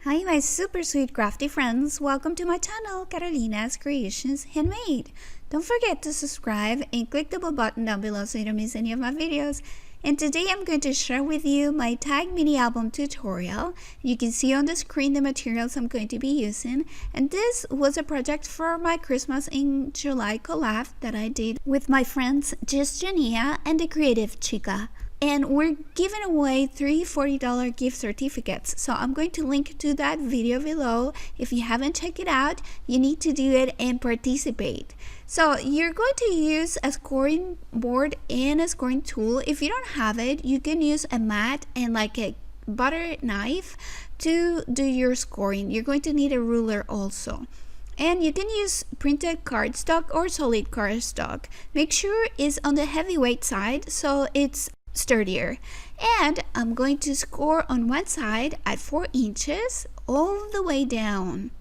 Hi my super sweet crafty friends, welcome to my channel Carolina's Creations Handmade. Don't forget to subscribe and click the bell button down below so you don't miss any of my videos. And today I'm going to share with you my tag mini album tutorial. You can see on the screen the materials I'm going to be using, and this was a project for my Christmas in July collab that I did with my friends Just Jania and the Creative Chica. And we're giving away 3 $40 gift certificates, so I'm going to link to that video below. If you haven't checked it out, you need to do it and participate. So you're going to use a scoring board and a scoring tool. If you don't have it, you can use a mat and like a butter knife to do your scoring. You're going to need a ruler also. And you can use printed cardstock or solid cardstock. Make sure it's on the heavyweight side so it's sturdier. And I'm going to score on one side at 4 inches all the way down,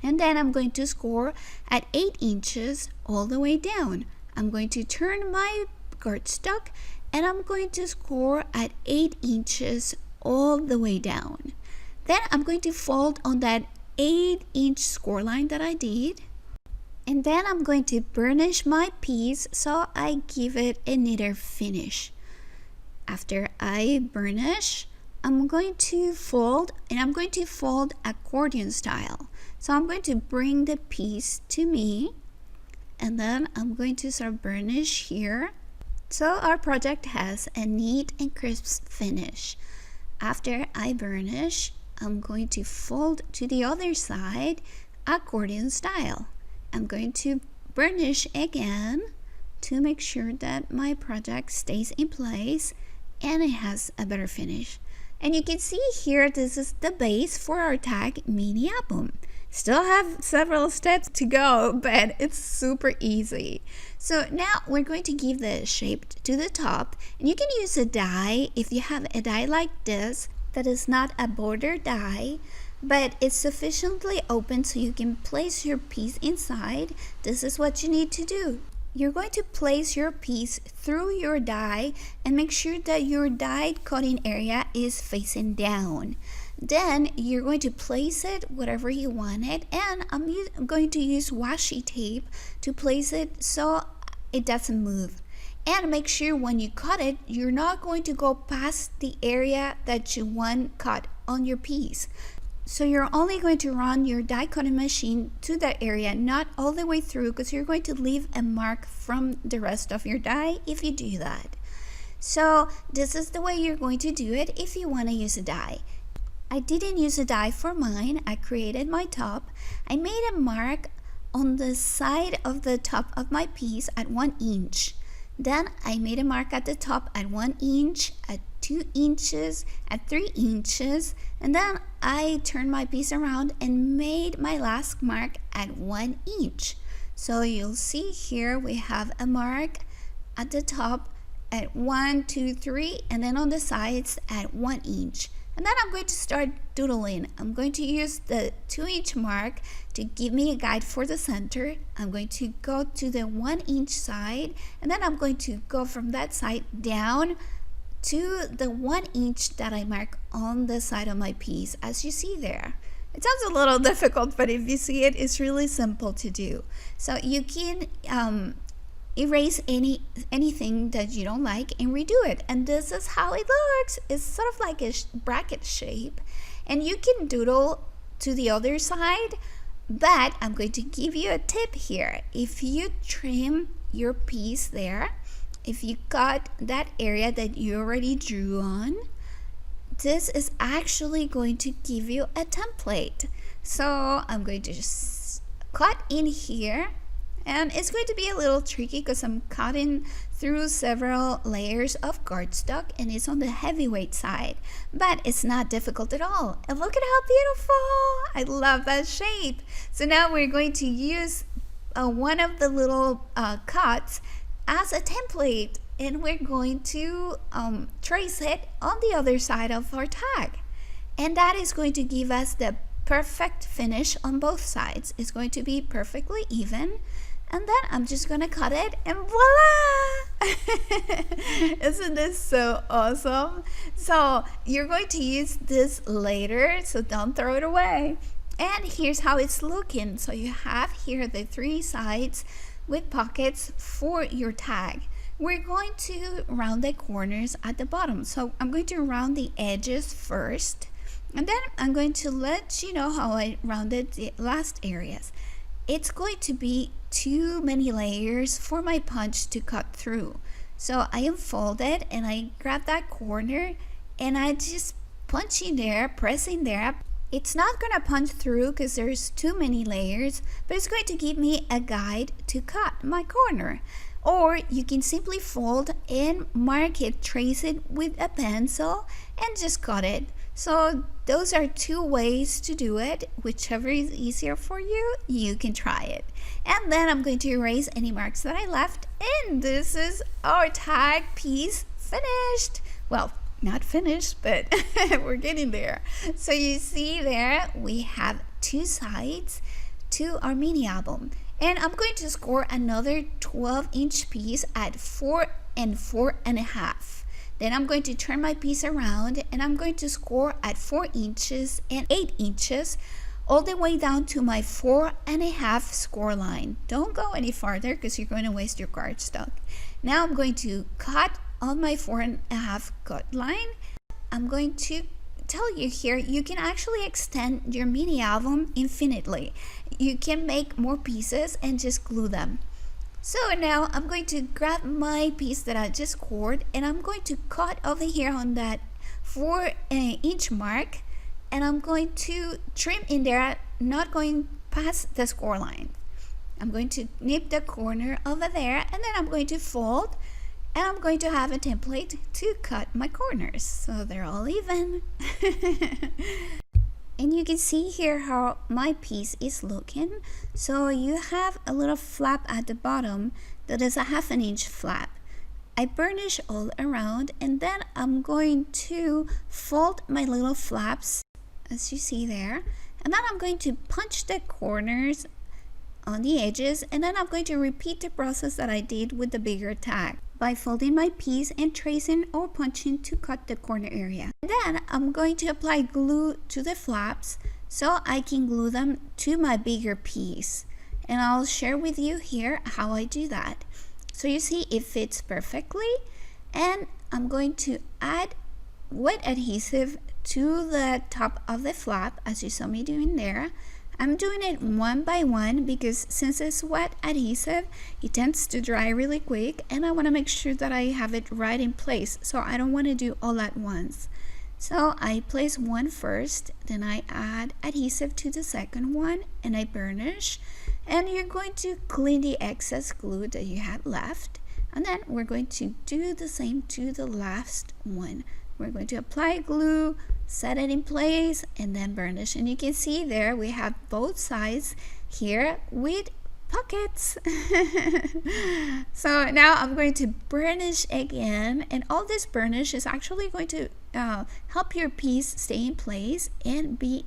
and then I'm going to score at 8 inches all the way down. I'm going to turn my cardstock and I'm going to score at 8 inches all the way down. Then I'm going to fold on that 8-inch score line that I did, and then I'm going to burnish my piece so I give it a neater finish. After I burnish, I'm going to fold, and I'm going to fold accordion style. So I'm going to bring the piece to me, and then I'm going to sort of burnish here. So our project has a neat and crisp finish. After I burnish, I'm going to fold to the other side accordion style. I'm going to burnish again to make sure that my project stays in place and it has a better finish. And you can see here, this is the base for our tag mini album. Still have several steps to go, but it's super easy. So now we're going to give the shape to the top, and you can use a die if you have a die like this that is not a border die, but it's sufficiently open so you can place your piece inside. This is what you need to do. You're going to place your piece through your die and make sure that your die cutting area is facing down. Then you're going to place it wherever you want it, and I'm going to use washi tape to place it so it doesn't move. And make sure when you cut it, you're not going to go past the area that you want cut on your piece. So you're only going to run your die cutting machine to that area, not all the way through, because you're going to leave a mark from the rest of your die if you do that. So this is the way you're going to do it if you want to use a die. I didn't use a die for mine. I created my top. I made a mark on the side of the top of my piece at 1 inch. Then I made a mark at the top at 1 inch, at 2 inches, at 3 inches, and then I turned my piece around and made my last mark at 1 inch. So you'll see here we have a mark at the top at 1, 2, 3, and then on the sides at 1 inch. And then I'm going to start doodling. I'm going to use the 2-inch mark to give me a guide for the center. I'm going to go to the 1-inch side, and then I'm going to go from that side down to the 1 inch that I mark on the side of my piece, as you see there. It sounds a little difficult, but if you see it, it's really simple to do. So you can erase anything that you don't like and redo it, and this is how it looks. It's sort of like a bracket shape, and you can doodle to the other side, but I'm going to give you a tip here. If you trim your piece there, if you cut that area that you already drew on, this is actually going to give you a template. So I'm going to just cut in here, and it's going to be a little tricky because I'm cutting through several layers of cardstock and it's on the heavyweight side, but it's not difficult at all. And look at how beautiful! I love that shape. So now we're going to use one of the little cuts as a template, and we're going to trace it on the other side of our tag, and that is going to give us the perfect finish on both sides. It's going to be perfectly even. And then I'm just gonna cut it and voila! Isn't this so awesome? So you're going to use this later, so don't throw it away. And here's how it's looking. So you have here the 3 sides with pockets for your tag. We're going to round the corners at the bottom. So I'm going to round the edges first, and then I'm going to let you know how I rounded the last areas. It's going to be too many layers for my punch to cut through. So I unfold it and I grab that corner and I just punch in there, pressing there. It's not gonna punch through because there's too many layers, but it's going to give me a guide to cut my corner. Or you can simply fold and mark it, trace it with a pencil and just cut it. So those are 2 ways to do it. Whichever is easier for you, you can try it. And then I'm going to erase any marks that I left, and this is our tag piece finished. Well, not finished, but we're getting there. So you see there we have 2 sides to our mini album, and I'm going to score another 12-inch piece at 4 and 4.5. Then I'm going to turn my piece around and I'm going to score at 4 inches and 8 inches all the way down to my 4.5 score line. Don't go any farther because you're going to waste your cardstock. Now I'm going to cut on my 4.5 cut line. I'm going to tell you here, you can actually extend your mini album infinitely. You can make more pieces and just glue them. So now I'm going to grab my piece that I just scored and I'm going to cut over here on that 4-inch mark, and I'm going to trim in there, not going past the score line. I'm going to nip the corner over there, and then I'm going to fold, and I'm going to have a template to cut my corners so they're all even. And you can see here how my piece is looking. So you have a little flap at the bottom that is a 1/2 inch flap. I burnish all around, and then I'm going to fold my little flaps as you see there, and then I'm going to punch the corners on the edges, and then I'm going to repeat the process that I did with the bigger tag by folding my piece and tracing or punching to cut the corner area. And then I'm going to apply glue to the flaps so I can glue them to my bigger piece, and I'll share with you here how I do that. So you see it fits perfectly, and I'm going to add wet adhesive to the top of the flap as you saw me doing there. I'm doing it one by one because since it's wet adhesive, it tends to dry really quick, and I want to make sure that I have it right in place, so I don't want to do all at once. So I place one first, then I add adhesive to the second one, and I burnish, and you're going to clean the excess glue that you have left, and then we're going to do the same to the last one. We're going to apply glue, set it in place, and then burnish. And you can see there we have both sides here with pockets. So now I'm going to burnish again, and all this burnish is actually going to help your piece stay in place and be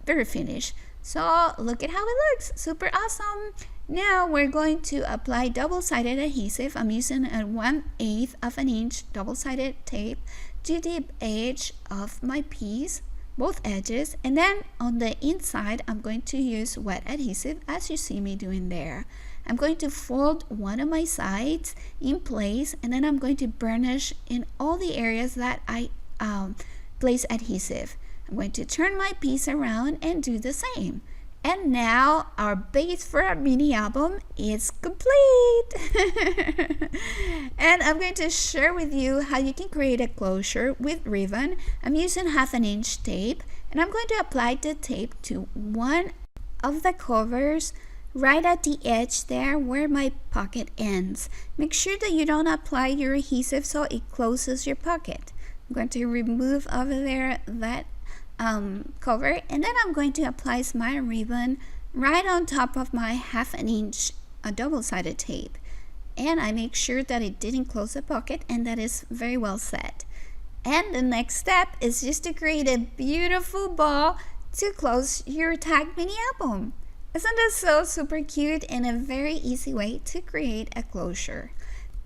very finished. So look at how it looks, super awesome. Now we're going to apply double-sided adhesive. I'm using a 1/8 of an inch double-sided tape to the edge of my piece, both edges, and then on the inside I'm going to use wet adhesive as you see me doing there. I'm going to fold one of my sides in place, and then I'm going to burnish in all the areas that I place adhesive. I'm going to turn my piece around and do the same. And now our base for our mini album is complete. And I'm going to share with you how you can create a closure with ribbon. I'm using 1/2 inch tape, and I'm going to apply the tape to one of the covers right at the edge there where my pocket ends. Make sure that you don't apply your adhesive so it closes your pocket. I'm going to remove over there that cover, and then I'm going to apply my ribbon right on top of my 1/2 inch double-sided tape, and I make sure that it didn't close the pocket and that is very well set. And the next step is just to create a beautiful ball to close your tag mini album. Isn't this so super cute and a very easy way to create a closure?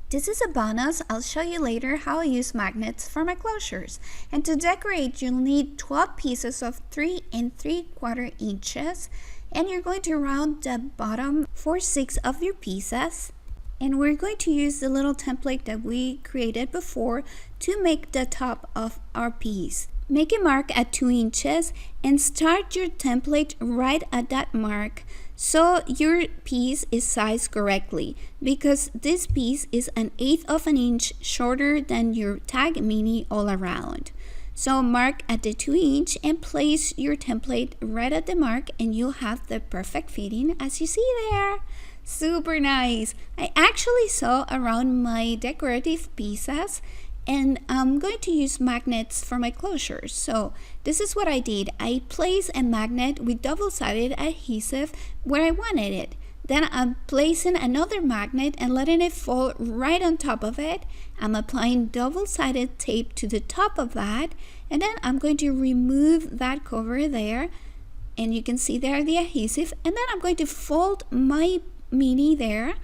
This is a bonus. I'll show you later how I use magnets for my closures. And to decorate, you'll need 12 pieces of 3 3/4 inches. And you're going to round the bottom for 6 of your pieces. And we're going to use the little template that we created before to make the top of our piece. Make a mark at 2 inches and start your template right at that mark so your piece is sized correctly, because this piece is 1/8 of an inch shorter than your tag mini all around. So mark at the 2 inch and place your template right at the mark and you'll have the perfect fitting as you see there. Super nice. I actually saw around my decorative pieces, and I'm going to use magnets for my closures. So this is what I did. I placed a magnet with double-sided adhesive where I wanted it. Then I'm placing another magnet and letting it fall right on top of it. I'm applying double-sided tape to the top of that, and then I'm going to remove that cover there, and you can see there the adhesive, and then I'm going to fold my mini there.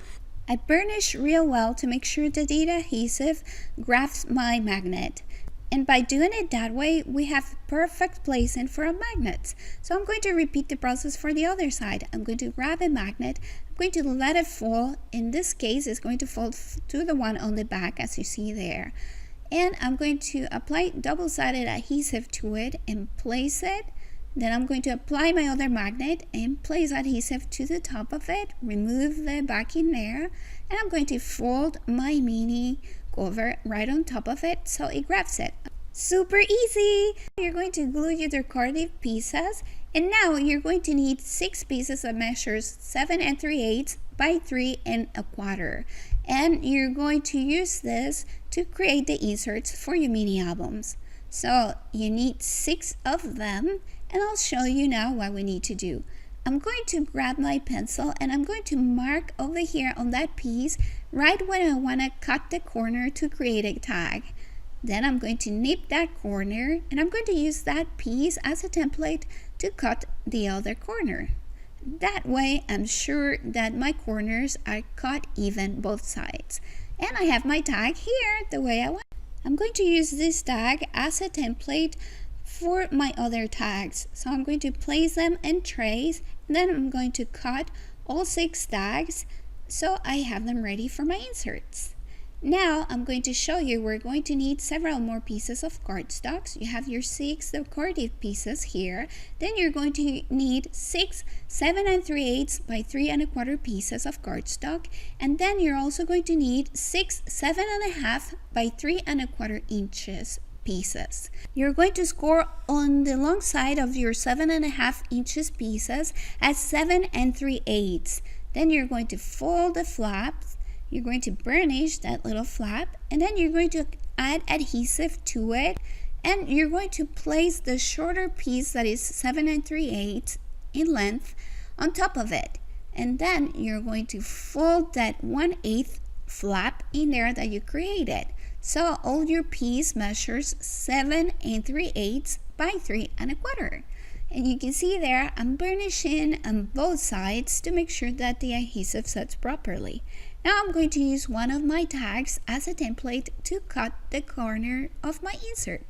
I burnish real well to make sure that the adhesive grabs my magnet. And by doing it that way, we have perfect placement for our magnets. So I'm going to repeat the process for the other side. I'm going to grab a magnet, I'm going to let it fall. In this case, it's going to fall to the one on the back as you see there. And I'm going to apply double-sided adhesive to it and place it. Then I'm going to apply my other magnet and place adhesive to the top of it, remove the backing there, and I'm going to fold my mini cover right on top of it so it grabs it. Super easy! You're going to glue your decorative pieces, and now you're going to need 6 pieces that measures 7 3/8 by 3 1/4. And you're going to use this to create the inserts for your mini albums. So you need 6 of them. And I'll show you now what we need to do. I'm going to grab my pencil and I'm going to mark over here on that piece right when I want to cut the corner to create a tag. Then I'm going to nip that corner and I'm going to use that piece as a template to cut the other corner. That way I'm sure that my corners are cut even both sides. And I have my tag here the way I want. I'm going to use this tag as a template for my other tags. So I'm going to place them in trays, and then I'm going to cut all 6 tags so I have them ready for my inserts. Now I'm going to show you we're going to need several more pieces of cardstock. You have your 6 decorative pieces here. Then you're going to need 6 7 3/8 by 3 1/4 pieces of cardstock, and then you're also going to need 6 7 1/2 by 3 1/4 inches pieces. You're going to score on the long side of your 7 1/2 inches pieces at 7 3/8. Then you're going to fold the flaps, you're going to burnish that little flap, and then you're going to add adhesive to it, and you're going to place the shorter piece that is 7 3/8 in length on top of it. And then you're going to fold that 1/8 flap in there that you created. So all your piece measures 7 3/8 by 3 1/4. And you can see there I'm burnishing on both sides to make sure that the adhesive sets properly. Now I'm going to use one of my tags as a template to cut the corner of my insert.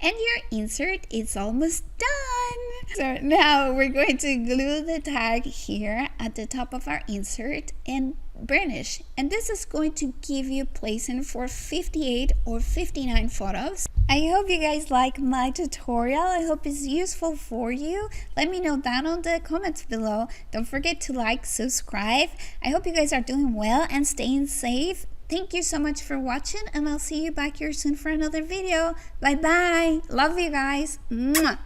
And your insert is almost done. So now we're going to glue the tag here at the top of our insert and burnish. And this is going to give you placement for 58 or 59 photos. I hope you guys like my tutorial. I hope it's useful for you. Let me know down on the comments below. Don't forget to like, subscribe. I hope you guys are doing well and staying safe. Thank you so much for watching, and I'll see you back here soon for another video. Bye bye. Love you guys. Mwah.